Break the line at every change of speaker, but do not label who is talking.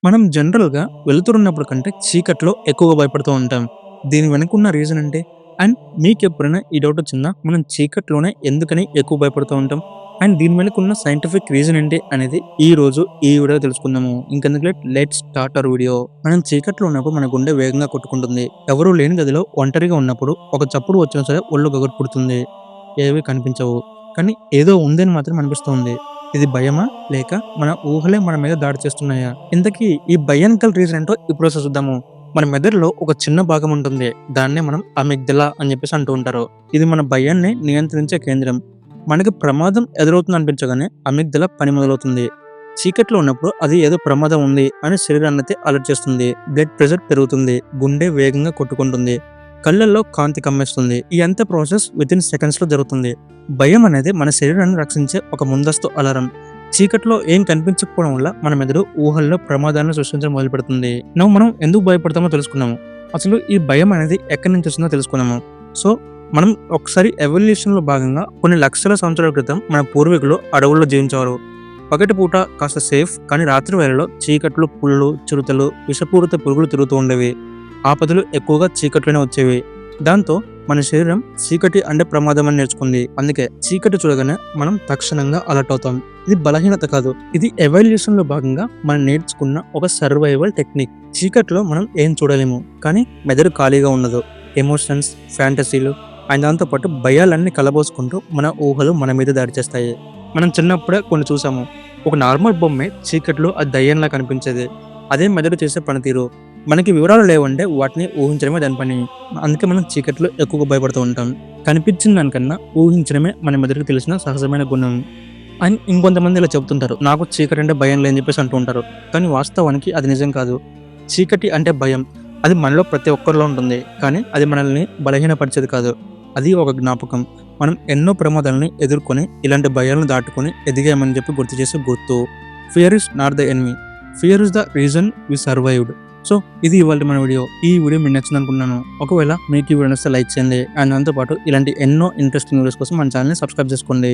మనం జనరల్‌గా వెలుతురున్నప్పుడు కంటే చీకట్లో ఎక్కువగా భయపడుతూ ఉంటాం. దీని వెనకున్న రీజన్ అంటే అండ్ మీకెప్పుడైనా ఈ డౌట్ వచ్చిందా? మనం చీకట్లోనే ఎందుకని ఎక్కువ భయపడుతూ ఉంటాం? అండ్ దీని వెనకున్న సైంటిఫిక్ రీజన్ ఏంటి అనేది ఈరోజు ఈ వీడియోలో తెలుసుకుందాము. ఇంకెందుకు late let's start our video. మనం చీకట్లో ఉన్నప్పుడు మన గుండె వేగంగా కొట్టుకుంటుంది. ఎవరూ లేని గదిలో ఒంటరిగా ఉన్నప్పుడు ఒక చప్పుడు వచ్చినా సరే ఒళ్ళు గగురు పుడుతుంది. ఏవి కనిపించవు. కానీ ఏదో ఉందని మాత్రం అనిపిస్తుంది. ఇది భయమా? లేక మన ఊహలే మన మీద దాడి చేస్తున్నాయా? ఇంతకీ ఈ భయానికల్ రీజన్ ఏంటో ఇప్పుడు చూద్దాము. మన మెదడులో ఒక చిన్న భాగం ఉంటుంది. దాన్నే మనం అమిగ్దలా అని చెప్పేసి అంటూ ఉంటారు. ఇది మన భయాన్ని నియంత్రించే కేంద్రం. మనకి ప్రమాదం ఎదురవుతుంది అనిపించగానే అమిగ్దలా పని మొదలవుతుంది. చీకట్లో ఉన్నప్పుడు అది ఏదో ప్రమాదం ఉంది అని శరీరాన్నైతే అలర్ట్ చేస్తుంది. బ్లడ్ ప్రెషర్ పెరుగుతుంది. గుండె వేగంగా కొట్టుకుంటుంది. కళ్ళల్లో కాంతి కమ్మేస్తుంది. ఈ అంత ప్రాసెస్ వితిన్ సెకండ్స్ లో జరుగుతుంది. భయం అనేది మన శరీరాన్ని రక్షించే ఒక ముందస్తు అలారం. చీకట్లో ఏం కనిపించకపోవడం వల్ల మన మెదడు ఊహల్లో ప్రమాదాన్ని సృష్టించడం మొదలు పెడుతుంది. మనం ఎందుకు భయపడతామో తెలుసుకున్నాము. అసలు ఈ భయం అనేది ఎక్కడి నుంచి వస్తుందో తెలుసుకున్నాము. సో మనం ఒకసారి ఎవల్యూషన్ లో భాగంగా కొన్ని లక్షల సంవత్సరాల క్రితం మన పూర్వీకులు అడవుల్లో జీవించేవారు. పగటిపూట కాస్త సేఫ్, కానీ రాత్రి వేళలో చీకట్లు, పుళ్ళు, చిరుతలు, విషపూరిత పురుగులు తిరుగుతూ ఉండేవి. ఆపదలు ఎక్కువగా చీకట్లోనే వచ్చేవి. దాంతో మన శరీరం చీకటి అంటే ప్రమాదం అని నేర్చుకుంది. అందుకే చీకటి చూడగానే మనం తక్షణంగా అలర్ట్ అవుతాం. ఇది బలహీనత కాదు, ఇది ఎవల్యూషన్ లో భాగంగా మనం నేర్చుకున్న ఒక సర్వైవల్ టెక్నిక్. చీకట్లో మనం ఏం చూడలేము, కానీ మెదడు ఖాళీగా ఉండదు. ఎమోషన్స్, ఫ్యాంటసీలు అండ్ దాంతోపాటు భయాలన్నీ కలబోసుకుంటూ మన ఊహలు మన మీద దాడి చేస్తాయి. మనం చిన్నప్పుడే కొన్ని చూసాము. ఒక నార్మల్ బొమ్మే చీకట్లో అది దయ్యంలా కనిపించేది. అదే మెదడు చేసే పనితీరు. మనకి వివరాలు లేవంటే వాటిని ఊహించడమే దాని పని. అందుకే మనం చీకట్లో ఎక్కువగా భయపడుతూ ఉంటాం. కనిపించిన దానికన్నా ఊహించడమే మన మెదడుకు తెలిసిన సహజమైన గుణం. అండ్ ఇంకొంతమంది ఇలా చెబుతుంటారు, నాకు చీకటి అంటే భయం లేని చెప్పేసి అంటూ ఉంటారు. కానీ వాస్తవానికి అది నిజం కాదు. చీకటి అంటే భయం, అది మనలో ప్రతి ఒక్కరిలో ఉంటుంది. కానీ అది మనల్ని బలహీనపరిచేది కాదు. అది ఒక జ్ఞాపకం. మనం ఎన్నో ప్రమాదాలని ఎదుర్కొని ఇలాంటి భయాలను దాటుకొని ఎదిగామని చెప్పి గుర్తు చేసే గుర్తు. Fear is not the enemy, fear is the reason we survived. So ఇది ఇవాళ మన వీడియో. ఈ వీడియో మీకు నచ్చింది అనుకున్నాను. ఒకవేళ మీకు ఈ వీడియో నచ్చితే లైక్ చేయండి. అండ్ దాంతోపాటు ఇలాంటి ఎన్నో ఇంట్రెస్టింగ్ వీడియోస్ కోసం మన ఛానల్ని సబ్స్క్రైబ్ చేసుకోండి.